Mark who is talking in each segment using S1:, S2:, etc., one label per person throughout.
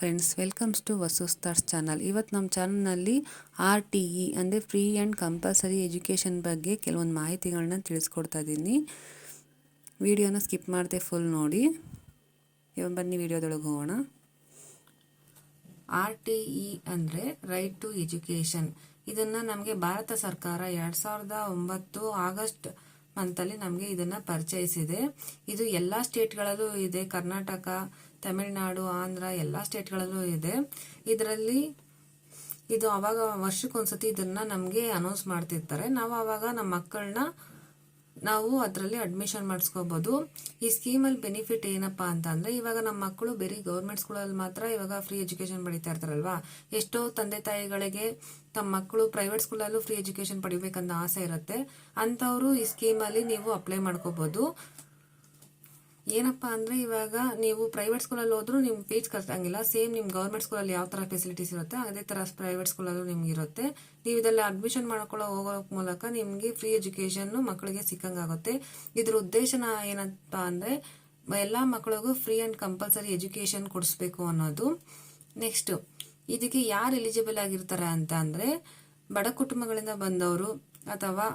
S1: Friends, welcomes to Vasu stars channel. ಇವತ್ತು ನಮ್ಮ ಚಾನಲ್ನಲ್ಲಿ RTE ಅಂದರೆ ಫ್ರೀ ಆ್ಯಂಡ್ ಕಂಪಲ್ಸರಿ ಎಜುಕೇಷನ್ ಬಗ್ಗೆ ಕೆಲವೊಂದು ಮಾಹಿತಿಗಳನ್ನ ತಿಳಿಸ್ಕೊಡ್ತಾ ಇದ್ದೀನಿ. ವಿಡಿಯೋನ ಸ್ಕಿಪ್ ಮಾಡದೆ ಫುಲ್ ನೋಡಿ. ಇವಾಗ ಬನ್ನಿ ವಿಡಿಯೋದೊಳಗೆ ಹೋಗೋಣ. RTE ಅಂದರೆ ರೈಟ್ ಟು ಎಜುಕೇಷನ್. ಇದನ್ನು ನಮಗೆ ಭಾರತ ಸರ್ಕಾರ 2009 ಆಗಸ್ಟ್ ಮಂತಲ್ಲಿ ನಮಗೆ ಇದನ್ನು ಪರಿಚಯಿಸಿದೆ. ಇದು ಎಲ್ಲ ಸ್ಟೇಟ್ಗಳಲ್ಲೂ ಇದೆ. ಕರ್ನಾಟಕ, ತಮಿಳುನಾಡು, ಆಂಧ್ರ ಎಲ್ಲ ಸ್ಟೇಟ್ಗಳಲ್ಲೂ ಇದೆ. ಇದರಲ್ಲಿ ಇದು ಅವಾಗ ವರ್ಷಕ್ಕೊಂದ್ಸತಿ ಇದನ್ನ ನಮಗೆ ಅನೌನ್ಸ್ ಮಾಡ್ತಿರ್ತಾರೆ. ನಾವು ಅವಾಗ ನಮ್ಮ ಮಕ್ಕಳನ್ನ ನಾವು ಅದರಲ್ಲಿ ಅಡ್ಮಿಷನ್ ಮಾಡಿಸ್ಕೋಬಹುದು. ಈ ಸ್ಕೀಮಲ್ಲಿ ಬೆನಿಫಿಟ್ ಏನಪ್ಪಾ ಅಂತ ಅಂದ್ರೆ, ಇವಾಗ ನಮ್ಮ ಮಕ್ಕಳು ಬೇರೆ ಗೌರ್ಮೆಂಟ್ ಸ್ಕೂಲಲ್ಲಿ ಮಾತ್ರ ಇವಾಗ ಫ್ರೀ ಎಜುಕೇಶನ್ ಪಡಿತಾ ಇರ್ತಾರಲ್ವಾ. ಎಷ್ಟೋ ತಂದೆ ತಾಯಿಗಳಿಗೆ ತಮ್ಮ ಮಕ್ಕಳು ಪ್ರೈವೇಟ್ ಸ್ಕೂಲಲ್ಲೂ ಫ್ರೀ ಎಜುಕೇಶನ್ ಪಡಿಬೇಕಂತ ಆಸೆ ಇರುತ್ತೆ. ಅಂತವರು ಈ ಸ್ಕೀಮಲ್ಲಿ ನೀವು ಅಪ್ಲೈ ಮಾಡ್ಕೋಬಹುದು. ಏನಪ್ಪಾ ಅಂದ್ರೆ, ಇವಾಗ ನೀವು ಪ್ರೈವೇಟ್ ಸ್ಕೂಲಲ್ಲಿ ಹೋದ್ರೂ ನಿಮ್ಗೆ ಫೀಸ್ ಕಟ್ಟಂಗಿಲ್ಲ. ಸೇಮ್ ನಿಮ್ ಗೌರ್ಮೆಂಟ್ ಸ್ಕೂಲಲ್ಲಿ ಯಾವ ತರ ಫೆಸಿಲಿಟೀಸ್ ಇರುತ್ತೆ ಅದೇ ತರ ಪ್ರೈವೇಟ್ ಸ್ಕೂಲಲ್ಲೂ ನಿಮ್ಗೆ ಇರುತ್ತೆ. ನೀವು ಇದೆಲ್ಲ ಅಡ್ಮಿಷನ್ ಮಾಡ್ಕೊಳ್ಳೋ ಹೋಗೋ ಮೂಲಕ ನಿಮ್ಗೆ ಫ್ರೀ ಎಜುಕೇಶನ್ ಮಕ್ಕಳಿಗೆ ಸಿಕ್ಕಂಗಾಗುತ್ತೆ. ಇದ್ರ ಉದ್ದೇಶನ ಏನಪ್ಪಾ ಅಂದ್ರೆ, ಎಲ್ಲಾ ಮಕ್ಕಳಿಗೂ ಫ್ರೀ ಅಂಡ್ ಕಂಪಲ್ಸರಿ ಎಜುಕೇಶನ್ ಕೊಡಿಸ್ಬೇಕು ಅನ್ನೋದು. ನೆಕ್ಸ್ಟ್, ಇದಕ್ಕೆ ಯಾರು ಎಲಿಜಿಬಲ್ ಆಗಿರ್ತಾರೆ ಅಂತ ಅಂದ್ರೆ, ಬಡ ಕುಟುಂಬಗಳಿಂದ ಬಂದವರು ಅಥವಾ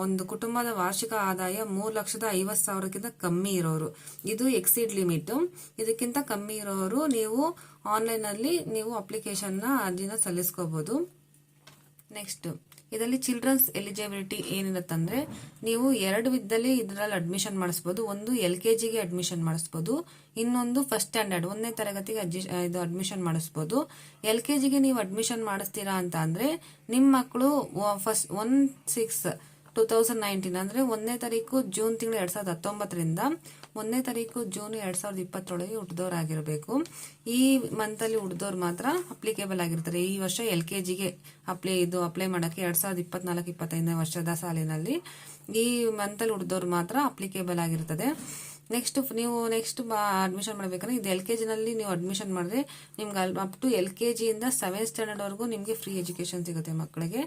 S1: ಒಂದು ಕುಟುಂಬದ ವಾರ್ಷಿಕ ಆದಾಯ 3,50,000ಕ್ಕಿಂತ ಕಮ್ಮಿ ಇರೋರು. ಇದು ಎಕ್ಸೀಡ್ ಲಿಮಿಟ್. ಇದಕ್ಕಿಂತ ಕಮ್ಮಿ ಇರೋರು ನೀವು ಆನ್ಲೈನ್ ಅಲ್ಲಿ ನೀವು ಅಪ್ಲಿಕೇಶನ್ ಅರ್ಜಿನ ಸಲ್ಲಿಸ್ಕೋಬಹುದು. ನೆಕ್ಸ್ಟ್, ಇದರಲ್ಲಿ ಚಿಲ್ಡ್ರನ್ಸ್ ಎಲಿಜಿಬಿಲಿಟಿ ಏನಿರುತ್ತಂದ್ರೆ, ನೀವು 2 ವಿಧದಲ್ಲಿ ಇದರಲ್ಲಿ ಅಡ್ಮಿಷನ್ ಮಾಡಿಸಬಹುದು. ಒಂದು LKGಗೆ ಅಡ್ಮಿಷನ್ ಮಾಡಿಸಬಹುದು, ಇನ್ನೊಂದು ಫಸ್ಟ್ ಸ್ಟ್ಯಾಂಡರ್ಡ್ 1ನೇ ತರಗತಿಗೆ ಇದು ಅಡ್ಮಿಷನ್ ಮಾಡಿಸಬಹುದು. LKGಗೆ ನೀವು ಅಡ್ಮಿಷನ್ ಮಾಡಿಸ್ತೀರಾ ಅಂತ ಅಂದ್ರೆ, ನಿಮ್ಮ ಮಕ್ಕಳು 1/6/2019 ಅಂದ್ರೆ 1ನೇ ತಾರೀಕು ಜೂನ್ ತಿಂಗಳು 2019ರಿಂದ 1ನೇ ತಾರೀಕು ಜೂನ್ 2020 ಹುಟ್ಟಿದವರಾಗಿರ್ಬೇಕು. ಈ ಮಂತ್ ಅಲ್ಲಿ ಹುಟ್ಟಿದವ್ರು ಮಾತ್ರ ಅಪ್ಲಿಕೇಬಲ್ ಆಗಿರ್ತಾರೆ. ಈ ವರ್ಷ LKGಗೆ ಅಪ್ಲೈ ಮಾಡಕ್ಕೆ 2024-25 ವರ್ಷದ ಸಾಲಿನಲ್ಲಿ ಈ ಮಂತ್ ಅಲ್ಲಿ ಹುಟ್ಟಿದವ್ರು ಮಾತ್ರ ಅಪ್ಲಿಕೇಬಲ್ ಆಗಿರ್ತದೆ. ನೆಕ್ಸ್ಟ್ ಅಡ್ಮಿಷನ್ ಮಾಡಬೇಕಂದ್ರೆ, ಇದು LKG ನಲ್ಲಿ ನೀವು ಅಡ್ಮಿಷನ್ ಮಾಡಿದ್ರೆ ನಿಮ್ಗೆ ಅಪ್ ಟು LKG ಇಂದ 7th ಸ್ಟ್ಯಾಂಡರ್ಡ್ ವರೆಗೂ ನಿಮ್ಗೆ ಫ್ರೀ ಎಜುಕೇಶನ್ ಸಿಗುತ್ತೆ ಮಕ್ಕಳಿಗೆ.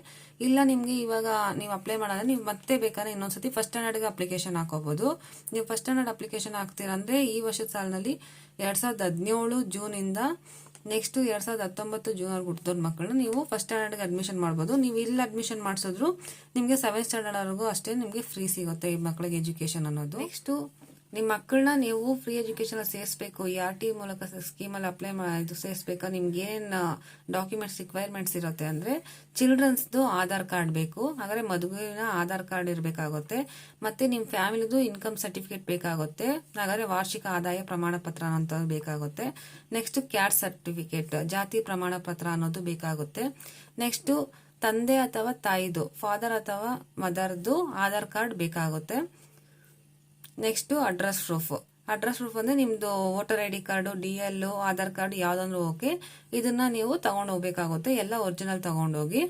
S1: ಇಲ್ಲ ನಿಮ್ಗೆ ಇವಾಗ ನೀವು ಅಪ್ಲೈ ಮಾಡಿದ್ರೆ ನೀವು ಮತ್ತೆ ಬೇಕಾದ್ರೆ ಇನ್ನೊಂದ್ಸತಿ ಫಸ್ಟ್ ಸ್ಟ್ಯಾಂಡರ್ಡ್ಗೆ ಅಪ್ಲಿಕೇಶನ್ ಹಾಕೋಬಹುದು. ನೀವು ಫಸ್ಟ್ ಸ್ಟ್ಯಾಂಡರ್ಡ್ ಅಪ್ಲಿಕೇಶನ್ ಹಾಕ್ತೀರಾ ಅಂದ್ರೆ, ಈ ವರ್ಷದ ಸಾಲಿನಲ್ಲಿ 2017 ಜೂನ್ ಇಂದ ನೆಕ್ಸ್ಟ್ 2019 ಜೂನ್ ವರೆಗೂ ಹುಟ್ಟಿದವ್ರ ಮಕ್ಕಳನ್ನ ನೀವು ಫಸ್ಟ್ ಸ್ಟ್ಯಾಂಡರ್ಡ್ಗೆ ಅಡ್ಮಿಷನ್ ಮಾಡಬಹುದು. ನೀವು ಇಲ್ಲಿ ಅಡ್ಮಿಷನ್ ಮಾಡಿಸಿದ್ರು ನಿಮ್ಗೆ 7th ಸ್ಟ್ಯಾಂಡರ್ಡ್ ವರೆಗೂ ಅಷ್ಟೇ ನಿಮ್ಗೆ ಫ್ರೀ ಸಿಗುತ್ತೆ ಈ ಮಕ್ಕಳಿಗೆ ಎಜುಕೇಶನ್ ಅನ್ನೋದು. ನೆಕ್ಸ್ಟ್, ನಿಮ್ಮ ಮಕ್ಕಳನ್ನ ನೀವು ಫ್ರೀ ಎಜುಕೇಶನ್ ಸೇರಿಸಬೇಕು, ಈ RTE ಮೂಲಕ ಸ್ಕೀಮಲ್ಲಿ ಅಪ್ಲೈ ಸೇರಿಸಬೇಕು. ನಿಮ್ಗೆ ಏನ್ ಡಾಕ್ಯುಮೆಂಟ್ಸ್ ರಿಕ್ವೈರ್ಮೆಂಟ್ಸ್ ಇರುತ್ತೆ ಅಂದ್ರೆ, ಚಿಲ್ಡ್ರನ್ಸ್ದು ಆಧಾರ್ ಕಾರ್ಡ್ ಬೇಕು. ಹಾಗಾದ್ರೆ ಮದುವಿನ ಆಧಾರ್ ಕಾರ್ಡ್ ಇರಬೇಕಾಗುತ್ತೆ. ಮತ್ತೆ ನಿಮ್ ಫ್ಯಾಮಿಲಿದು ಇನ್ಕಮ್ ಸರ್ಟಿಫಿಕೇಟ್ ಬೇಕಾಗುತ್ತೆ. ಹಾಗಾದ್ರೆ ವಾರ್ಷಿಕ ಆದಾಯ ಪ್ರಮಾಣ ಪತ್ರ ಅಂತ ಬೇಕಾಗುತ್ತೆ. ನೆಕ್ಸ್ಟ್, ಕ್ಯಾಸ್ಟ್ ಸರ್ಟಿಫಿಕೇಟ್ ಜಾತಿ ಪ್ರಮಾಣ ಪತ್ರ ಅನ್ನೋದು ಬೇಕಾಗುತ್ತೆ. ನೆಕ್ಸ್ಟ್, ತಂದೆ ಅಥವಾ ತಾಯಿದು ಫಾದರ್ ಅಥವಾ ಮದರ್ದು ಆಧಾರ್ ಕಾರ್ಡ್ ಬೇಕಾಗುತ್ತೆ. ನೆಕ್ಸ್ಟ್, ಅಡ್ರೆಸ್ ಪ್ರೂಫ್ ಅಂದ್ರೆ ನಿಮ್ದು voter ID card, DL, Aadhaar card ಯಾವ್ದಂದ್ರೂ ಓಕೆ. ಇದನ್ನ ನೀವು ತಗೊಂಡು ಹೋಗ್ಬೇಕಾಗುತ್ತೆ, ಎಲ್ಲ ಒರಿಜಿನಲ್ ತಗೊಂಡೋಗಿ.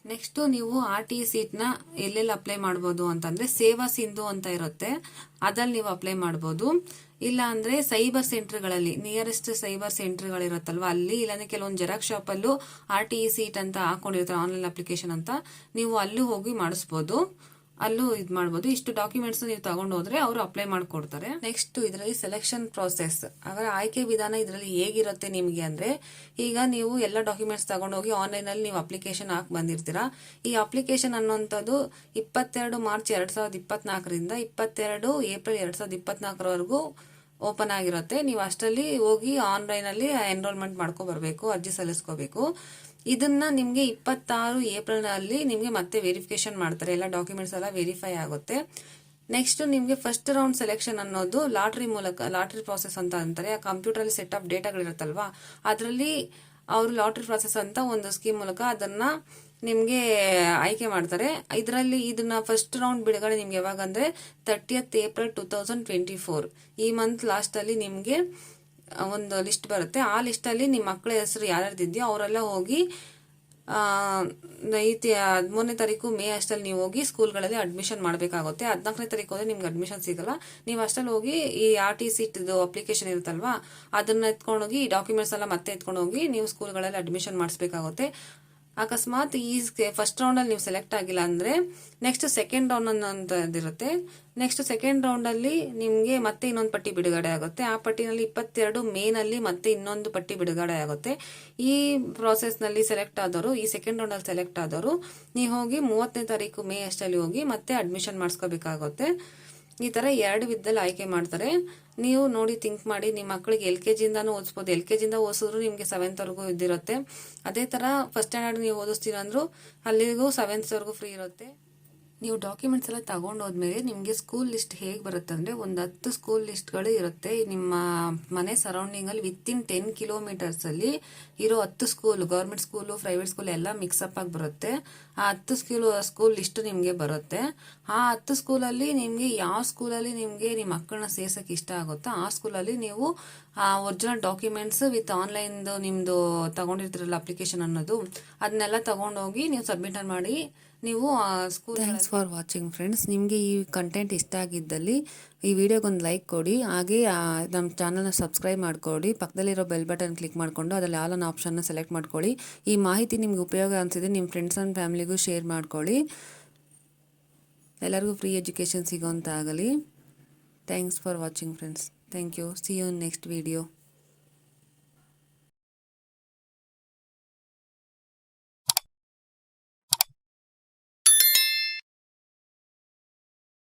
S1: ನೆಕ್ಸ್ಟ್, ನೀವು RTE ಸೀಟ್ ನ ಎಲ್ಲೆಲ್ಲಿ ಅಪ್ಲೈ ಮಾಡಬಹುದು ಅಂತಂದ್ರೆ, ಸೇವಾ ಸಿಂಧು ಅಂತ ಇರುತ್ತೆ, ಅದ್ರಲ್ಲಿ ನೀವು ಅಪ್ಲೈ ಮಾಡಬಹುದು. ಇಲ್ಲ ಅಂದ್ರೆ ಸೈಬರ್ ಸೆಂಟರ್ಗಳಲ್ಲಿ, ನಿಯರೆಸ್ಟ್ ಸೈಬರ್ ಸೆಂಟರ್ಗಳಿರುತ್ತಲ್ವಾ ಅಲ್ಲಿ, ಇಲ್ಲಾಂದ್ರೆ ಕೆಲವೊಂದು ಜೆರಾಕ್ಸ್ ಶಾಪ್ ಅಲ್ಲೂ RTE ಸೀಟ್ ಅಂತ ಹಾಕೊಂಡಿರ್ತಾರೆ, ಆನ್ಲೈನ್ ಅಪ್ಲಿಕೇಶನ್ ಅಂತ, ನೀವು ಅಲ್ಲೂ ಹೋಗಿ ಮಾಡಿಸ್ಬೋದು, ಅಲ್ಲೂ ಇದು ಮಾಡಬಹುದು. ಇಷ್ಟು ಡಾಕ್ಯುಮೆಂಟ್ಸ್ ನೀವು ತಗೊಂಡು ಹೋದ್ರೆ ಅವರು ಅಪ್ಲೈ ಮಾಡ್ಕೊಡ್ತಾರೆ. ನೆಕ್ಸ್ಟ್, ಇದರಲ್ಲಿ ಸೆಲೆಕ್ಷನ್ ಪ್ರೋಸೆಸ್, ಹಾಗಾದ್ರೆ ಆಯ್ಕೆ ವಿಧಾನ ಇದರಲ್ಲಿ ಹೇಗಿರುತ್ತೆ ನಿಮ್ಗೆ ಅಂದ್ರೆ, ಈಗ ನೀವು ಎಲ್ಲ ಡಾಕ್ಯುಮೆಂಟ್ಸ್ ತಗೊಂಡೋಗಿ ಆನ್ಲೈನ್ ಅಲ್ಲಿ ನೀವು ಅಪ್ಲಿಕೇಶನ್ ಹಾಕಿ ಬಂದಿರ್ತೀರಾ. ಈ ಅಪ್ಲಿಕೇಶನ್ ಅನ್ನುವಂಥದ್ದು 22 ಮಾರ್ಚ್ 2024ರಿಂದ 22 ಏಪ್ರಿಲ್ 2024 ಓಪನ್ ಆಗಿರುತ್ತೆ. ನೀವು ಅಷ್ಟರಲ್ಲಿ ಹೋಗಿ ಆನ್ಲೈನ್ ಅಲ್ಲಿ ಎನ್ರೋಲ್ಮೆಂಟ್ ಮಾಡ್ಕೊ ಬರ್ಬೇಕು, ಅರ್ಜಿ ಸಲ್ಲಿಸ್ಕೋಬೇಕು. ಇದನ್ನ ನಿಮ್ಗೆ 26 ಏಪ್ರಿಲ್ ನಲ್ಲಿ ನಿಮ್ಗೆ ಮತ್ತೆ ವೆರಿಫಿಕೇಶನ್ ಮಾಡ್ತಾರೆ, ಎಲ್ಲ ಡಾಕ್ಯುಮೆಂಟ್ಸ್ ಎಲ್ಲ ವೆರಿಫೈ ಆಗುತ್ತೆ. ನೆಕ್ಸ್ಟ್, ನಿಮ್ಗೆ ಫಸ್ಟ್ ರೌಂಡ್ ಸೆಲೆಕ್ಷನ್ ಅನ್ನೋದು ಲಾಟ್ರಿ ಪ್ರಾಸೆಸ್ ಅಂತ ಅಂತಾರೆ. ಆ ಕಂಪ್ಯೂಟರ್ ಅಲ್ಲಿ ಸೆಟ್ ಆಫ್ ಡೇಟಾಗಳಿರುತ್ತಲ್ವಾ, ಅದರಲ್ಲಿ ಅವರು ಲಾಟ್ರಿ ಪ್ರಾಸೆಸ್ ಅಂತ ಒಂದು ಸ್ಕೀಮ್ ಮೂಲಕ ಅದನ್ನ ನಿಮ್ಗೆ ಆಯ್ಕೆ ಮಾಡ್ತಾರೆ. ಇದನ್ನ ಫಸ್ಟ್ ರೌಂಡ್ ಬಿಡುಗಡೆ ನಿಮ್ಗೆ ಯಾವಾಗ ಅಂದ್ರೆ 30th ಏಪ್ರಿಲ್ 2024 ಈ ಮಂತ್ ಲಾಸ್ಟ್ ಅಲ್ಲಿ ನಿಮ್ಗೆ ಒಂದು ಲಿಸ್ಟ್ ಬರುತ್ತೆ. ಆ ಲಿಸ್ಟ್ ಅಲ್ಲಿ ನಿಮ್ಮ ಮಕ್ಕಳ ಹೆಸರು ಯಾರ್ಯಾರ್ದಿದ್ಯೋ ಅವರೆಲ್ಲ ಹೋಗಿ 13ನೇ ತಾರೀಕು ಮೇ ಅಷ್ಟಲ್ಲಿ ನೀವು ಹೋಗಿ ಸ್ಕೂಲ್ಗಳಲ್ಲಿ ಅಡ್ಮಿಷನ್ ಮಾಡಬೇಕಾಗುತ್ತೆ. 14ನೇ ತಾರೀಕು ಹೋದ್ರೆ ನಿಮ್ಗೆ ಅಡ್ಮಿಷನ್ ಸಿಗಲ್ಲ. ನೀವು ಅಷ್ಟಲ್ಲಿ ಹೋಗಿ ಈ RTE ಸೀಟ್ ಅಪ್ಲಿಕೇಶನ್ ಇರುತ್ತಲ್ವಾ, ಅದನ್ನ ಎತ್ಕೊಂಡೋಗಿ ಈ ಡಾಕ್ಯುಮೆಂಟ್ಸ್ ಎಲ್ಲ ಮತ್ತೆ ಎತ್ಕೊಂಡು ಹೋಗಿ ನೀವು ಸ್ಕೂಲ್ಗಳಲ್ಲಿ ಅಡ್ಮಿಷನ್ ಮಾಡಿಸ್ಬೇಕಾಗುತ್ತೆ. ಅಕಸ್ಮಾತ್ ಈ ಫಸ್ಟ್ ರೌಂಡಲ್ಲಿ ನೀವು ಸೆಲೆಕ್ಟ್ ಆಗಿಲ್ಲ ಅಂದರೆ ನೆಕ್ಸ್ಟ್ ಸೆಕೆಂಡ್ ರೌಂಡ್ ಅಂತದಿರುತ್ತೆ. ನೆಕ್ಸ್ಟ್ ಸೆಕೆಂಡ್ ರೌಂಡಲ್ಲಿ ನಿಮಗೆ ಮತ್ತೆ ಇನ್ನೊಂದು ಪಟ್ಟಿ ಬಿಡುಗಡೆ ಆಗುತ್ತೆ. ಆ ಪಟ್ಟಿನಲ್ಲಿ 22 ಮೇನಲ್ಲಿ ಮತ್ತೆ ಇನ್ನೊಂದು ಪಟ್ಟಿ ಬಿಡುಗಡೆ ಆಗುತ್ತೆ. ಈ ಪ್ರಾಸೆಸ್ನಲ್ಲಿ ಸೆಲೆಕ್ಟ್ ಆದವರು, ಈ ಸೆಕೆಂಡ್ ರೌಂಡಲ್ಲಿ ಸೆಲೆಕ್ಟ್ ಆದವರು ನೀವು ಹೋಗಿ 30ನೇ ತಾರೀಕು ಮೇ ಅಷ್ಟಲ್ಲಿ ಹೋಗಿ ಮತ್ತೆ ಅಡ್ಮಿಷನ್ ಮಾಡಿಸ್ಕೋಬೇಕಾಗುತ್ತೆ. ಈ ಥರ 2 ವಿಧದಲ್ಲಿ ಆಯ್ಕೆ ಮಾಡ್ತಾರೆ. ನೀವು ನೋಡಿ ಥಿಂಕ್ ಮಾಡಿ, ನಿಮ್ಮ ಮಕ್ಕಳಿಗೆ LKG ಇಂದಾನು ಓದಿಸ್ಬೋದು. LKG ಇಂದ ಓದಿಸಿದ್ರು ನಿಮಗೆ 7th ವರೆಗೂ ಇದ್ದಿರುತ್ತೆ. ಅದೇ ಥರ ಫಸ್ಟ್ ಸ್ಟ್ಯಾಂಡರ್ಡ್ ನೀವು ಓದಿಸ್ತೀರ ಅಂದ್ರೂ ಅಲ್ಲಿಗೂ 7th ವರೆಗೂ ಫ್ರೀ ಇರುತ್ತೆ. ನೀವು ಡಾಕ್ಯುಮೆಂಟ್ಸ್ ಎಲ್ಲ ತಗೊಂಡು ಹೋದ್ಮೇಲೆ ನಿಮಗೆ ಸ್ಕೂಲ್ ಲಿಸ್ಟ್ ಹೇಗೆ ಬರುತ್ತೆ ಅಂದರೆ ಒಂದು 10 ಸ್ಕೂಲ್ ಲಿಸ್ಟ್ಗಳು ಇರುತ್ತೆ ನಿಮ್ಮ ಮನೆ ಸರೌಂಡಿಂಗಲ್ಲಿ. ವಿತಿನ್ 10 ಕಿಲೋಮೀಟರ್ಸಲ್ಲಿ ಇರೋ 10 school, government school, private school ಎಲ್ಲ ಮಿಕ್ಸಪ್ ಆಗಿ ಬರುತ್ತೆ. ಆ 10 ಸ್ಕೂಲ್ ಲಿಸ್ಟ್ ನಿಮಗೆ ಬರುತ್ತೆ. ಆ 10 ಸ್ಕೂಲಲ್ಲಿ ನಿಮಗೆ ಯಾವ ಸ್ಕೂಲಲ್ಲಿ ನಿಮಗೆ ನಿಮ್ಮ ಮಕ್ಕಳನ್ನ ಸೇರ್ಸೋಕೆ ಇಷ್ಟ ಆಗುತ್ತೋ ಆ ಸ್ಕೂಲಲ್ಲಿ ನೀವು ಆ ಒರಿಜಿನಲ್ ಡಾಕ್ಯುಮೆಂಟ್ಸ್ ವಿತ್ ಆನ್ಲೈನ್ದು ನಿಮ್ಮದು ತಗೊಂಡಿರ್ತೀರಲ್ಲ ಅಪ್ಲಿಕೇಶನ್ ಅನ್ನೋದು, ಅದನ್ನೆಲ್ಲ ತಗೊಂಡೋಗಿ ನೀವು ಸಬ್ಮಿಟ್ ಮಾಡಿ ನೀವು school. Thanks for watching friends. ನಿಮಗೆ ಈ ಕಂಟೆಂಟ್ ಇಷ್ಟ ಆಗಿದ್ದಲ್ಲಿ ಈ ವಿಡಿಯೋಗೊಂದು ಲೈಕ್ ಕೊಡಿ. ಹಾಗೆ ನಮ್ಮ ಚಾನಲ್ನ ಸಬ್ಸ್ಕ್ರೈಬ್ ಮಾಡ್ಕೊಳ್ಳಿ. ಪಕ್ಕದಲ್ಲಿರೋ ಬೆಲ್ ಬಟನ್ ಕ್ಲಿಕ್ ಮಾಡಿಕೊಂಡು ಅದರಲ್ಲಿ ಆಲ್ ಅನ್ ಆಪ್ಷನ್ನ ಸೆಲೆಕ್ಟ್ ಮಾಡ್ಕೊಳ್ಳಿ. ಈ ಮಾಹಿತಿ ನಿಮ್ಗೆ ಉಪಯೋಗ ಅನಿಸಿದ್ರೆ ನಿಮ್ಮ ಫ್ರೆಂಡ್ಸ್ ಆ್ಯಂಡ್ ಫ್ಯಾಮಿಲಿಗೂ ಶೇರ್ ಮಾಡ್ಕೊಳ್ಳಿ. ಎಲ್ಲರಿಗೂ ಫ್ರೀ ಎಜುಕೇಷನ್ ಸಿಗೋಂತ ಆಗಲಿ. Thanks for watching friends. Thank you. See you next video.